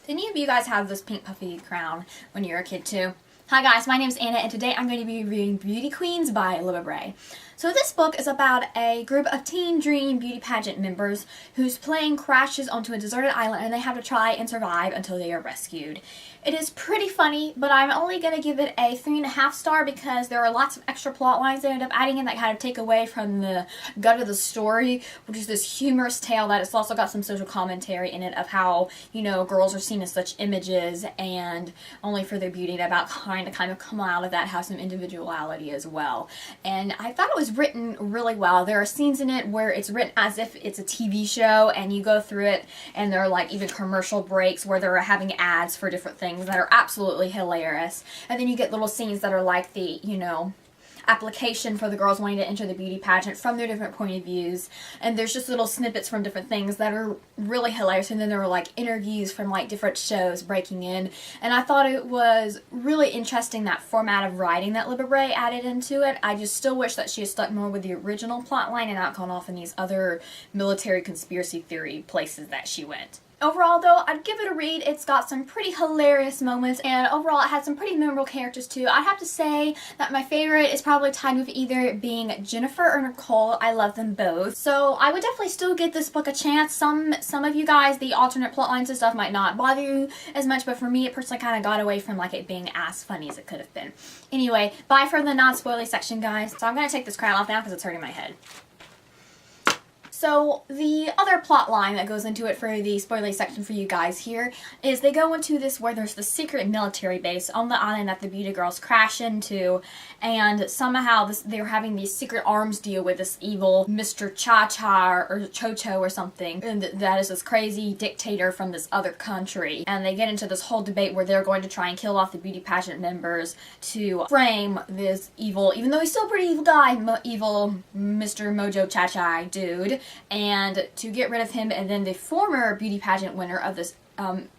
Did any of you guys have this pink puffy crown when you were a kid too? Hi guys, my name is Anna and today I'm going to be reading Beauty Queens by Libba Bray. So this book is about a group of teen dream beauty pageant members whose plane crashes onto a deserted island and they have to try and survive until they are rescued. It is pretty funny, but I'm only going to give it a 3.5 star because there are lots of extra plot lines they end up adding in that kind of take away from the gut of the story, which is this humorous tale that it's also got some social commentary in it of how, you know, girls are seen as such images and only for their beauty and about kind of come out of that have some individuality as well. And I thought it was written really well. There are scenes in it where it's written as if it's a TV show and you go through it and there are like even commercial breaks where they're having ads for different things that are absolutely hilarious. And then you get little scenes that are like the, you know, application for the girls wanting to enter the beauty pageant from their different point of views, and there's just little snippets from different things that are really hilarious, and then there were like interviews from like different shows breaking in, and I thought it was really interesting that format of writing that Libba Bray added into it. I just still wish that she had stuck more with the original plot line and not gone off in these other military conspiracy theory places that she went. Overall though, I'd give it a read. It's got some pretty hilarious moments and overall it has some pretty memorable characters too. I'd have to say that my favorite is probably tied with either being Jennifer or Nicole. I love them both. So I would definitely still give this book a chance. Some of you guys, the alternate plot lines and stuff might not bother you as much, but for me it personally kind of got away from like it being as funny as it could have been. Anyway, bye for the non-spoilery section guys. So I'm going to take this crown off now because it's hurting my head. So the other plot line that goes into it for the spoiler section for you guys here is they go into this where there's the secret military base on the island that the beauty girls crash into, and somehow they're having these secret arms deal with this evil Mr. Cha-Cha or Cho-Cho or something, and that is this crazy dictator from this other country. And they get into this whole debate where they're going to try and kill off the beauty pageant members to frame this evil, even though he's still a pretty evil guy, evil Mr. Mojo Cha-Cha dude, and to get rid of him. And then the former beauty pageant winner of this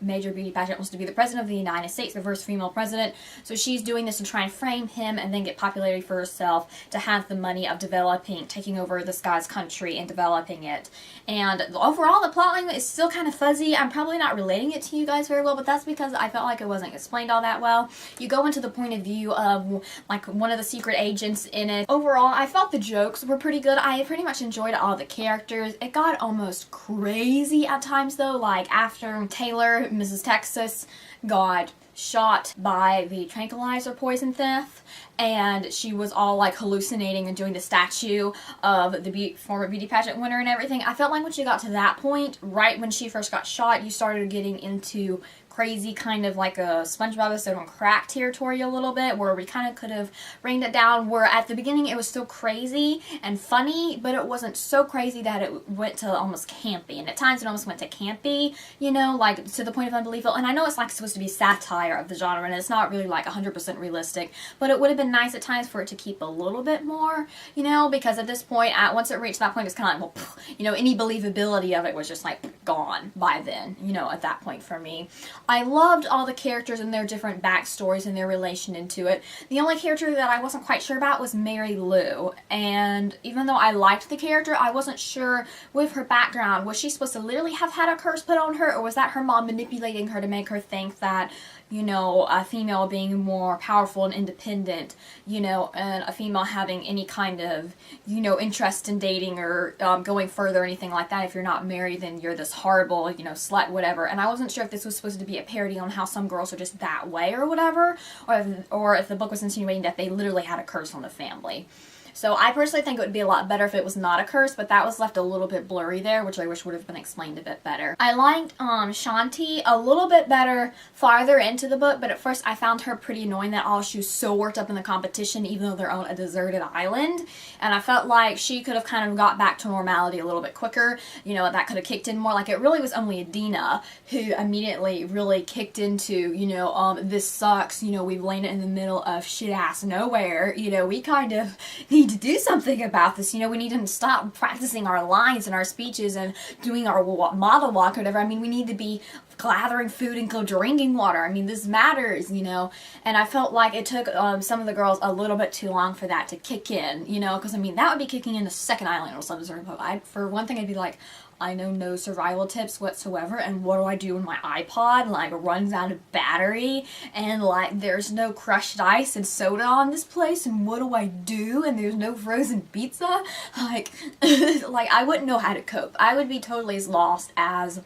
major beauty pageant wants to be the president of the United States, the first female president. So she's doing this to try and frame him and then get popularity for herself to have the money of taking over this guy's country and developing it. And overall, the plotline is still kind of fuzzy. I'm probably not relating it to you guys very well, but that's because I felt like it wasn't explained all that well. You go into the point of view of like one of the secret agents in it. Overall, I felt the jokes were pretty good. I pretty much enjoyed all the characters. It got almost crazy at times though, like after Taylor, Mrs. Texas, got shot by the tranquilizer poison thief, and she was all like hallucinating and doing the statue of the former beauty pageant winner and everything. I felt like when she got to that point, right when she first got shot, you started getting into crazy kind of like a SpongeBob episode on crack territory a little bit, where we kind of could have reined it down, where at the beginning it was still crazy and funny, but it wasn't so crazy that it went to almost campy, and at times it almost went to campy, you know, like to the point of unbelievable. And I know it's like supposed to be satire of the genre and it's not really like 100% realistic, but it would have been nice at times for it to keep a little bit more, you know, because at this point, once it reached that point, it's kind of like, well, you know, any believability of it was just like gone by then, you know, at that point for me. I loved all the characters and their different backstories and their relation into it. The only character that I wasn't quite sure about was Mary Lou, and even though I liked the character, I wasn't sure with her background. Was she supposed to literally have had a curse put on her, or was that her mom manipulating her to make her think that, you know, a female being more powerful and independent, you know, and a female having any kind of, you know, interest in dating or going further or anything like that. If you're not married, then you're this horrible, you know, slut, whatever. And I wasn't sure if this was supposed to be a parody on how some girls are just that way or whatever, or if the book was insinuating that they literally had a curse on the family. So I personally think it would be a lot better if it was not a curse, but that was left a little bit blurry there, which I wish would have been explained a bit better. I liked Shanti a little bit better farther into the book, but at first I found her pretty annoying that she was so worked up in the competition even though they're on a deserted island, and I felt like she could have kind of got back to normality a little bit quicker, you know, that could have kicked in more. Like it really was only Adina who immediately really kicked into, you know, this sucks, you know, we've landed in the middle of shit ass nowhere, you know, we kind of need to do something about this, you know, we need to stop practicing our lines and our speeches and doing our model walk or whatever. I mean, we need to be gathering food and go drinking water. I mean, this matters, you know. And I felt like it took some of the girls a little bit too long for that to kick in, you know, because I mean, that would be kicking in the second island or something. For one thing, I'd be like, I know no survival tips whatsoever, and what do I do when my iPod, like, runs out of battery, and, like, there's no crushed ice and soda on this place, and what do I do, and there's no frozen pizza? Like, like, I wouldn't know how to cope. I would be totally as lost as,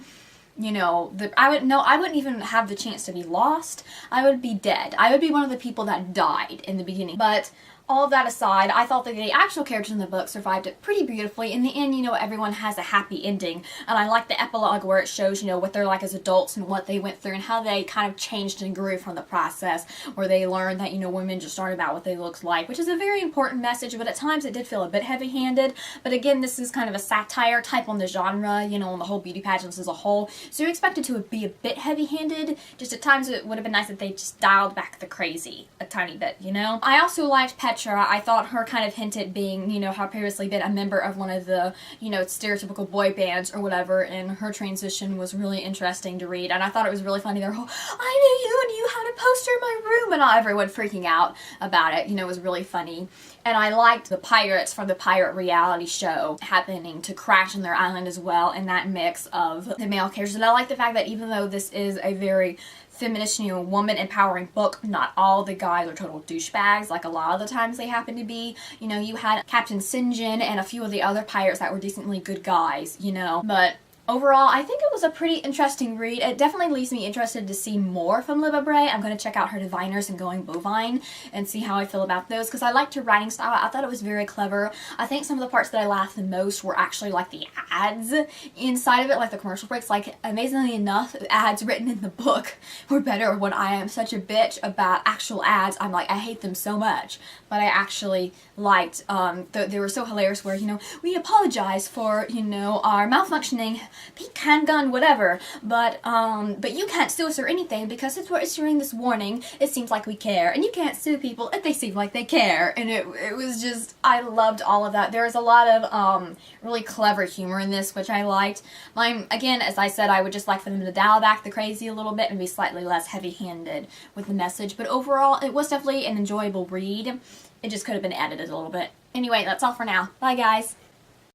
you know, I wouldn't even have the chance to be lost. I would be dead. I would be one of the people that died in the beginning. But all of that aside, I thought that the actual characters in the book survived it pretty beautifully. In the end, you know, everyone has a happy ending. And I like the epilogue where it shows, you know, what they're like as adults and what they went through and how they kind of changed and grew from the process, where they learned that, you know, women just aren't about what they look like, which is a very important message, but at times it did feel a bit heavy-handed. But again, this is kind of a satire type on the genre, you know, on the whole beauty pageants as a whole. So you're expected to be a bit heavy-handed. Just at times it would have been nice if they just dialed back the crazy a tiny bit, you know? I also liked Petra. I thought her kind of hint at being, you know, had previously been a member of one of the, you know, stereotypical boy bands or whatever, and her transition was really interesting to read, and I thought it was really funny. Their whole, I knew you and you had a poster in my room, and everyone freaking out about it, you know, was really funny. And I liked the pirates from the pirate reality show happening to crash on their island as well, and that mix of the male characters. And I like the fact that even though this is a very feminist, you know, woman empowering book, not all the guys are total douchebags like a lot of the times they happen to be. You know, you had Captain Sinjin and a few of the other pirates that were decently good guys, you know, but overall, I think it was a pretty interesting read. It definitely leaves me interested to see more from Libba Bray. I'm going to check out her Diviners and Going Bovine and see how I feel about those, because I liked her writing style. I thought it was very clever. I think some of the parts that I laughed the most were actually like the ads inside of it, like the commercial breaks. Like, amazingly enough, the ads written in the book were better. When I am such a bitch about actual ads, I'm like, I hate them so much. But I actually liked, they were so hilarious where, you know, we apologize for, you know, our malfunctioning pink handgun, whatever, but you can't sue us or anything because since we're issuing this warning, it seems like we care, and you can't sue people if they seem like they care. And it was just, I loved all of that. There was a lot of really clever humor in this, which I liked. Again, as I said, I would just like for them to dial back the crazy a little bit and be slightly less heavy-handed with the message, but overall, it was definitely an enjoyable read. It just could have been edited a little bit. Anyway, that's all for now. Bye, guys.